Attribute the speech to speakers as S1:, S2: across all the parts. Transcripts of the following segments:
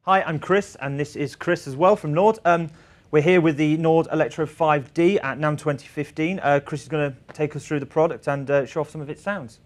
S1: Hi, I'm Chris, and this is Chris as well from Nord. We're here with the Nord Electro 5D at Namm 2015. Chris is going to take us through the product and show off some of its sounds.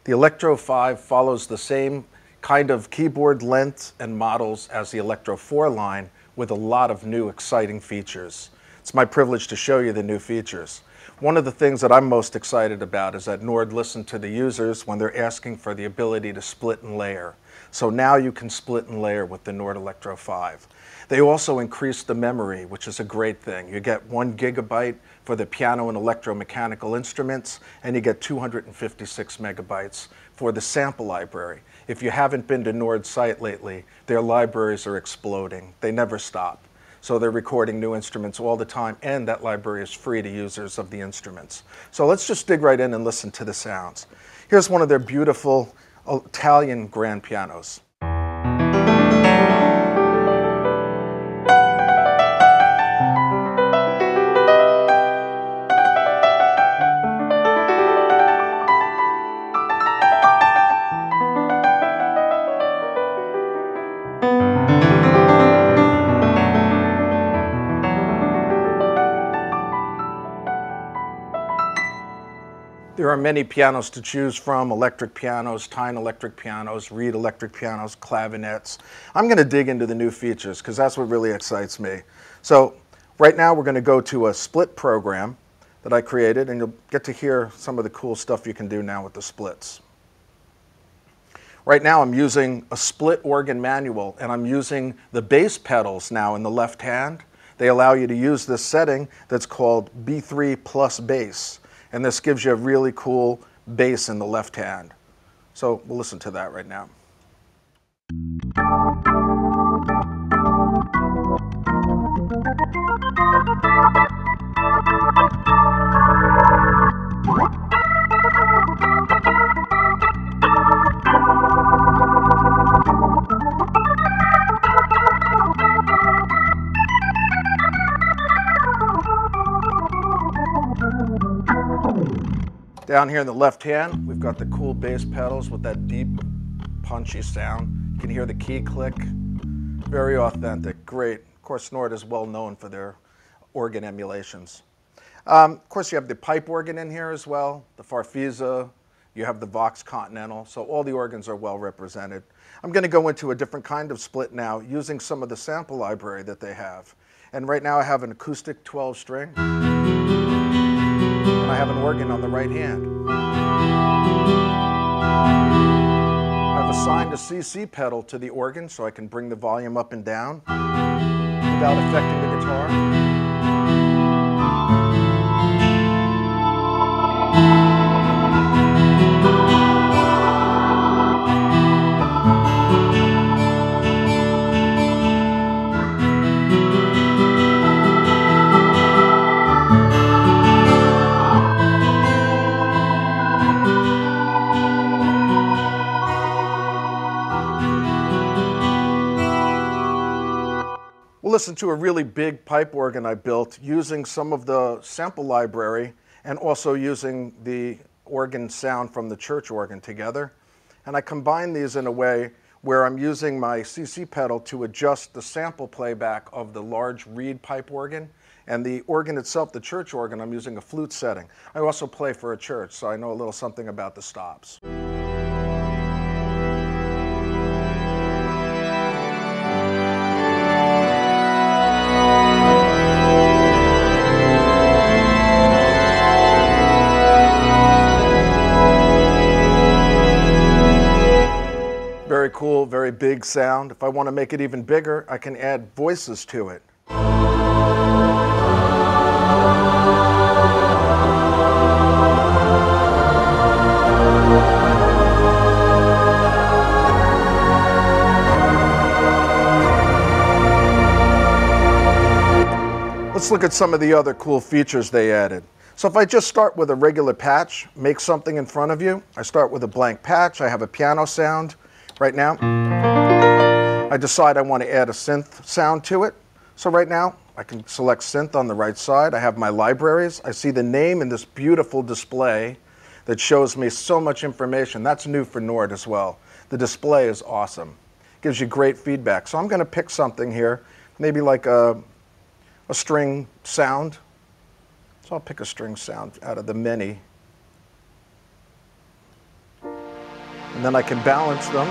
S2: The Electro 5 follows the same kind of keyboard length and models as the Electro 4 line, with a lot of new exciting features. It's my privilege to show you the new features. One of the things that I'm most excited about is that Nord listened to the users when they're asking for the ability to split and layer. So now you can split and layer with the Nord Electro 5. They also increased the memory, which is a great thing. You get 1 GB for the piano and electromechanical instruments, and you get 256 megabytes for the sample library. If you haven't been to Nord's site lately, their libraries are exploding. They never stop. So they're recording new instruments all the time, and that library is free to users of the instruments. So let's just dig right in and listen to the sounds. Here's one of their beautiful Italian grand pianos. There are many pianos to choose from: electric pianos, Tyne electric pianos, Reed electric pianos, clavinets. I'm going to dig into the new features because that's what really excites me. So right now we're going to go to a split program that I created, and you'll get to hear some of the cool stuff you can do now with the splits. Right now I'm using a split organ manual, and I'm using the bass pedals now in the left hand. They allow you to use this setting that's called B3 plus bass. And this gives you a really cool bass in the left hand. So we'll listen to that right now. Down here in the left hand, we've got the cool bass pedals with that deep, punchy sound. You can hear the key click. Very authentic, great. Of course, Nord is well known for their organ emulations. Of course, you have the pipe organ in here as well, the Farfisa, you have the Vox Continental, so all the organs are well represented. I'm going to go into a different kind of split now using some of the sample library that they have. And right now I have an acoustic 12-string. And I have an organ on the right hand. I've assigned a CC pedal to the organ so I can bring the volume up and down without affecting the guitar. We'll listen to a really big pipe organ I built using some of the sample library and also using the organ sound from the church organ together. And I combine these in a way where I'm using my CC pedal to adjust the sample playback of the large reed pipe organ, and the organ itself, the church organ, I'm using a flute setting. I also play for a church, so I know a little something about the stops. Very cool, very big sound. If I want to make it even bigger, I can add voices to it. Let's look at some of the other cool features they added. So if I just start with a regular patch, make something in front of you, I start with a blank patch, I have a piano sound. Right now, I decide I want to add a synth sound to it. So right now, I can select synth on the right side. I have my libraries. I see the name in this beautiful display that shows me so much information. That's new for Nord as well. The display is awesome. Gives you great feedback. So I'm going to pick something here, maybe like a string sound. So I'll pick a string sound out of the many. And then I can balance them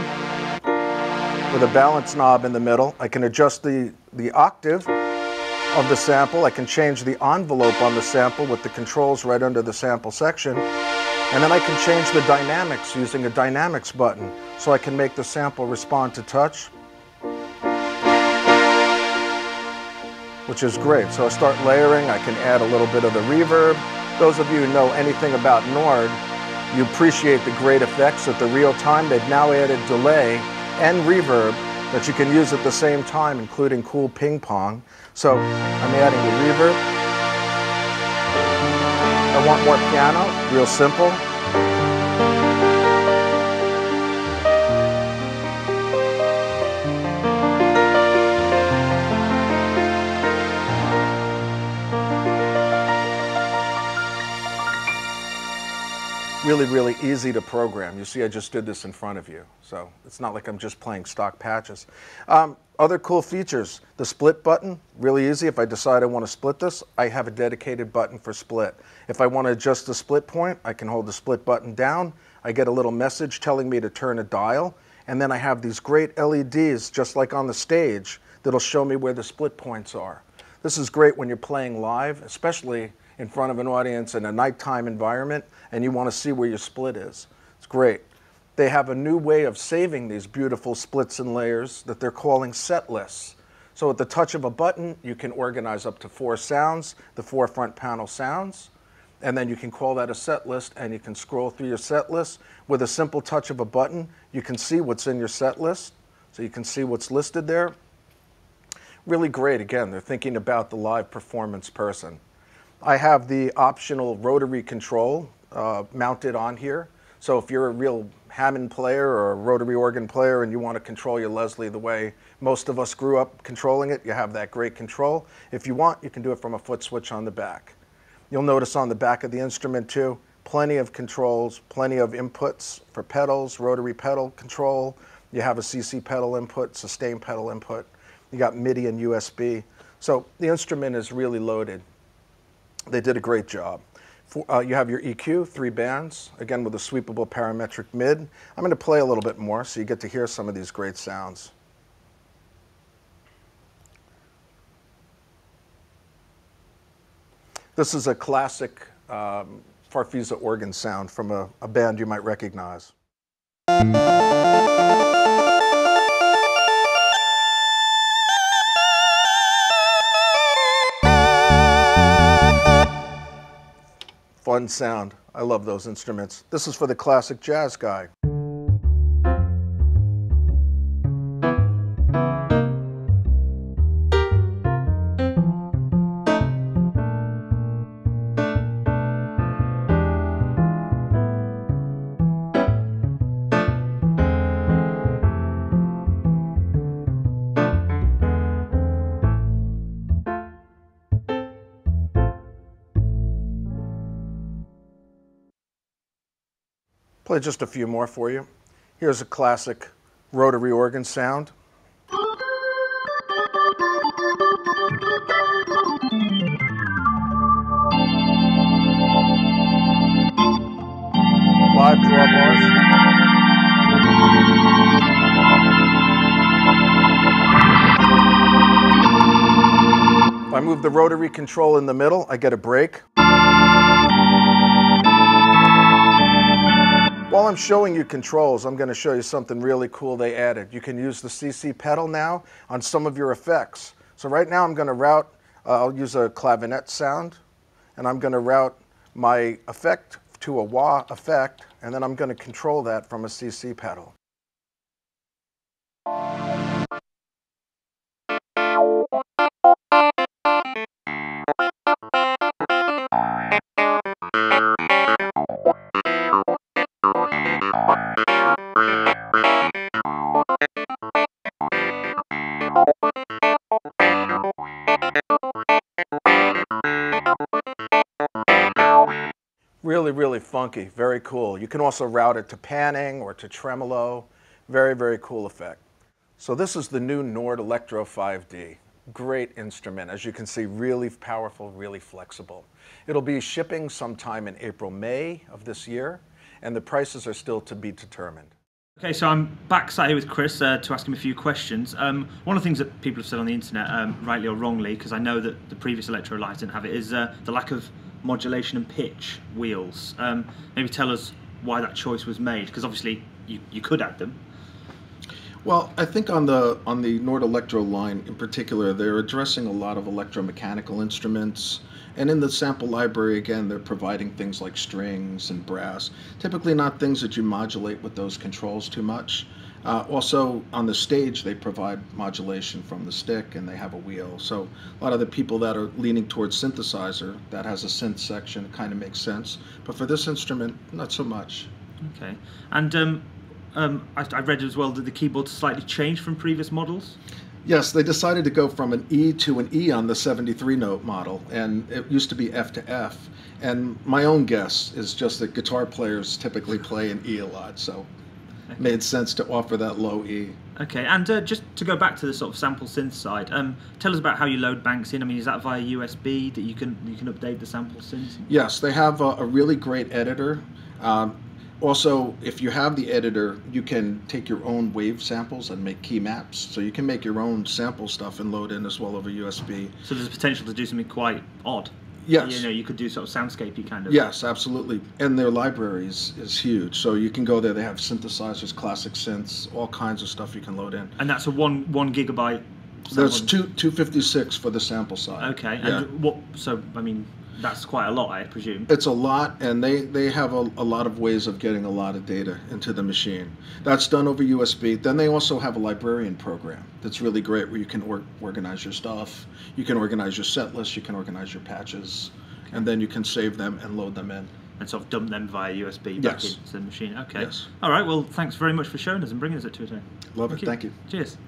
S2: with a balance knob in the middle. I can adjust the octave of the sample. I can change the envelope on the sample with the controls right under the sample section. And then I can change the dynamics using a dynamics button. So I can make the sample respond to touch, which is great. So I start layering. I can add a little bit of the reverb. Those of you who know anything about Nord, you appreciate the great effects at the real time. They've now added delay and reverb that you can use at the same time, including cool ping pong. So I'm adding the reverb. I want more piano, real simple. Really, really easy to program. You see, I just did this in front of you, so it's not like I'm just playing stock patches. Other cool features, the split button, really easy. If I decide I want to split this, I have a dedicated button for split. If I want to adjust the split point, I can hold the split button down. I get a little message telling me to turn a dial, and then I have these great LEDs, just like on the stage, that'll show me where the split points are. This is great when you're playing live, especially in front of an audience in a nighttime environment, and you want to see where your split is. It's great. They have a new way of saving these beautiful splits and layers that they're calling set lists. So at the touch of a button, you can organize up to 4 sounds, the 4 front panel sounds, and then you can call that a set list, and you can scroll through your set list. With a simple touch of a button, you can see what's in your set list, so you can see what's listed there. Really great. Again, they're thinking about the live performance person. I have the optional rotary control mounted on here. So if you're a real Hammond player or a rotary organ player and you want to control your Leslie the way most of us grew up controlling it, you have that great control. If you want, you can do it from a foot switch on the back. You'll notice on the back of the instrument too, plenty of controls, plenty of inputs for pedals, rotary pedal control. You have a CC pedal input, sustain pedal input. You got MIDI and USB. So the instrument is really loaded. They did a great job. You have your EQ, 3 bands, again with a sweepable parametric mid. I'm going to play a little bit more so you get to hear some of these great sounds. This is a classic Farfisa organ sound from a band you might recognize. Fun sound. I love those instruments. This is for the classic jazz guy. Play just a few more for you. Here's a classic rotary organ sound. Live drawbars. If I move the rotary control in the middle, I get a break. While I'm showing you controls, I'm going to show you something really cool they added. You can use the CC pedal now on some of your effects. So right now I'm going to route, I'll use a clavinet sound, and I'm going to route my effect to a wah effect, and then I'm going to control that from a CC pedal. Really, really funky, very cool. You can also route it to panning or to tremolo. Very, very cool effect. So this is the new Nord Electro 5D. Great instrument. As you can see, really powerful, really flexible. It'll be shipping sometime in April, May of this year, and the prices are still to be determined.
S1: Okay, so I'm back sat here with Chris to ask him a few questions. One of the things that people have said on the internet, rightly or wrongly, because I know that the previous Electro lines didn't have it, is the lack of modulation and pitch wheels. Maybe tell us why that choice was made, because obviously you could add them.
S3: Well, I think on the Nord Electro line in particular, they're addressing a lot of electromechanical instruments. And in the sample library, again, they're providing things like strings and brass, typically not things that you modulate with those controls too much. Also, on the stage, they provide modulation from the stick, and they have a wheel. So a lot of the people that are leaning towards synthesizer, that has a synth section, kind of makes sense. But for this instrument, not so much.
S1: Okay. And I read as well that the keyboard slightly changed from previous models.
S3: Yes, they decided to go from an E to an E on the 73-note model, and it used to be F to F. And my own guess is just that guitar players typically play an E a lot, so it made sense to offer that low E.
S1: Okay, and just to go back to the sort of sample synth side, tell us about how you load banks in. I mean, is that via USB that you can update the sample synth?
S3: Yes, they have a really great editor. Also, if you have the editor, you can take your own wave samples and make key maps. So you can make your own sample stuff and load in as well over USB.
S1: So there's potential to do something quite odd.
S3: Yes.
S1: You know, you could do sort of soundscapey kind of.
S3: Yes, absolutely. And their library is huge. So you can go there. They have synthesizers, classic synths, all kinds of stuff you can load in.
S1: And that's a one gigabyte.
S3: There's 256 for the sample side.
S1: Okay.
S3: Yeah.
S1: And what? So I mean, that's quite a lot, I presume.
S3: It's a lot, and they have a lot of ways of getting a lot of data into the machine. That's done over USB. Then they also have a librarian program that's really great where you can organize your stuff. You can organize your set list. You can organize your patches. Okay. And then you can save them and load them in.
S1: And sort of dump them via USB back into the machine. Okay.
S3: Yes.
S1: All right. Well, thanks very much for showing us and bringing us it to today.
S3: Love it. Thank you.
S1: Cheers.